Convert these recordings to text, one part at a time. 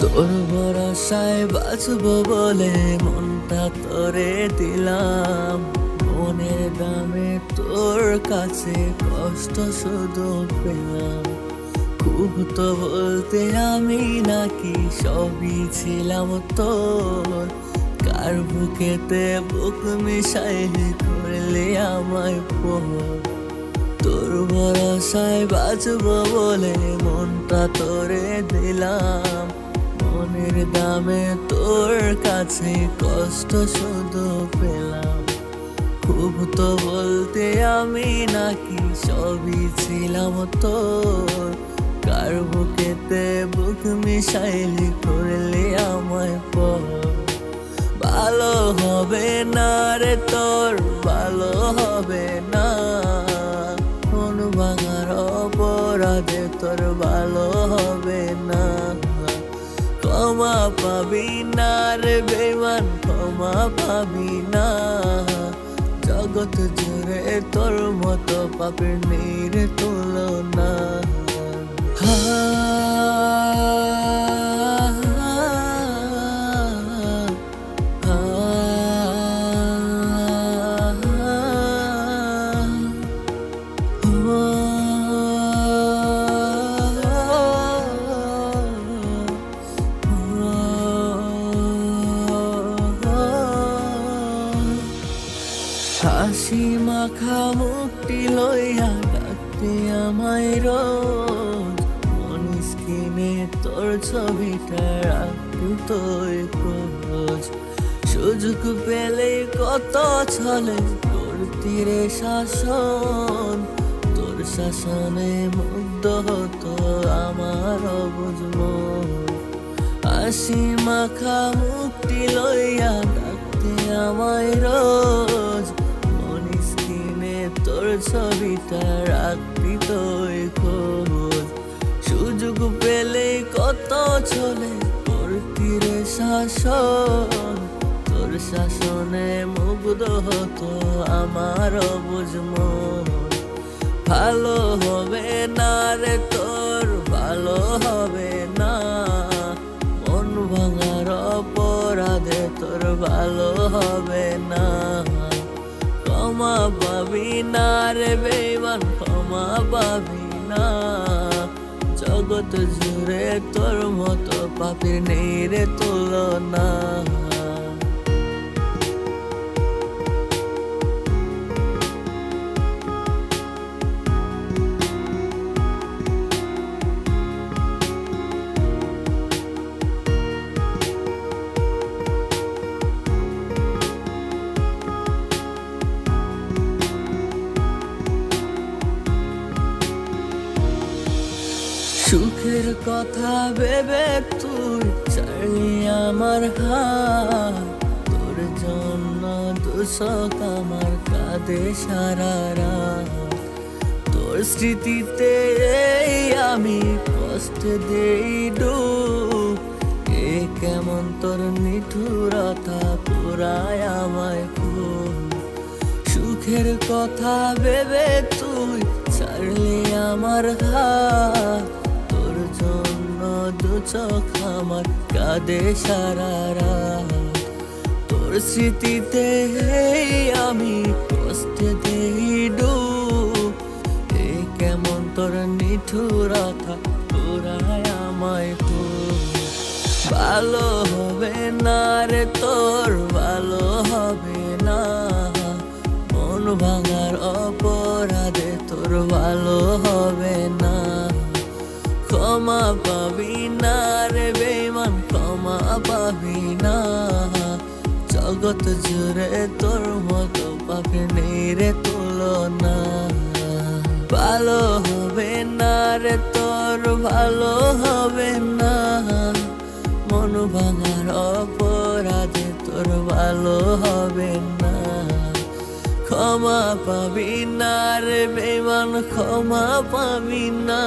তোর ভরসায় বাঁচবো বলে মনটা তোরে দিলাম। মনের দামে তোর কাছে কষ্ট শুধু পেলাম। খুব তো বলতে আমি নাকি সবই ছিলাম তোর। কার বুকেতে বুক মিশাইলি করলে আমায় পর। তোর ভরসায় বাঁচবো বলে মনটা তোরে দিলাম। মনের দামে তোর কাছে কষ্ট শুধু পেলাম। খুব তো বলতে আমি নাকি সবই ছিলাম তোর। কার বুকেতে বুক মিশাইলি করলে আমায় পর। ভালো হবে না রে তোর, ভালো হবে না। মন ভাঙার অপরাধে তোর ভালো হবে না। ক্ষমা পাবি না রে বেঈমান, ক্ষমা পাবি না। জগৎ জুড়ে তোর মতো পাপের নেই রে তুলনা। হাসি মাখা মুখটি লইয়া ডাকতে আমায় রোজ। মন স্ক্রিনে তোর ছবিটা রাখবি তোর খোঁজ। সুযোগ পেলে কত ছলে করতি রে শাসন। তোর শাসনে মুগ্ধ হতো আমার অবুঝ মন। হাসি মাখা মুখটি লইয়া ডাকতে আমায় রোজ। তোর ছবিটা রাখবি তোর খোঁজ। সুযোগ পেলে কত চলে করতি রে শাসন। তোর শাসনে মুগ্ধ হতো আমার অবুঝ মন। ভালো হবে না রে তোর, ভালো হবে না। মন ভাঙার অপরাধে তোর ভালো হবে না। ক্ষমা পাবি না রে বেঈমান, ক্ষমা পাবি না। জগৎ জুড়ে তোর মতো পাপীর নেই রে তুলনা। সুখের কথা ভেবে তুই ছাড়লি আমার হাত। তোর জন্য দুশক আমার কাঁদে সারা রাত। তোর স্মৃতিতে আমি কষ্ট দেই ডুব। এ কেমন তোর নিঠুরতা পুরায় আমায় খুব। সুখের কথা ভেবে তুই ছাড়লি আমার হাত। তোর জন্য দু চোখ আমার কাঁদে সারা রাত। তোর স্মৃতিতে আমি কষ্টে দেই ডুব। এ কেমন তোর নিঠুরতা পুরায় আমায় খুব। ভালো হবে না রে তোর, ভালো হবে না। মন ভাঙার অপরাধে তোর ভালো হবে না। ক্ষমা পাবি না রে বেঈমান, ক্ষমা পাবি না। জগৎ জুড়ে তোর মতো পাপী নেই রে তুলনা। ভালো হবে না রে তোর, ভালো হবে না। মন ভাঙার অপরাধে তোর ভালো হবে না। ক্ষমা পাবি না রে বেঈমান, ক্ষমা পাবি না।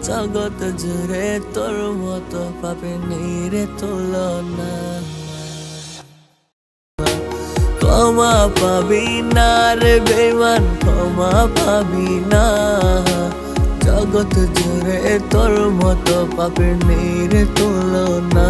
জগৎ জুড়ে তোর মতো পাপী নেই রে তুলনা। ক্ষমা পাবি না রে বেঈমান, ক্ষমা পাবি না। জগৎ জুড়ে তোর মতো পাপের নেই রে তুলনা।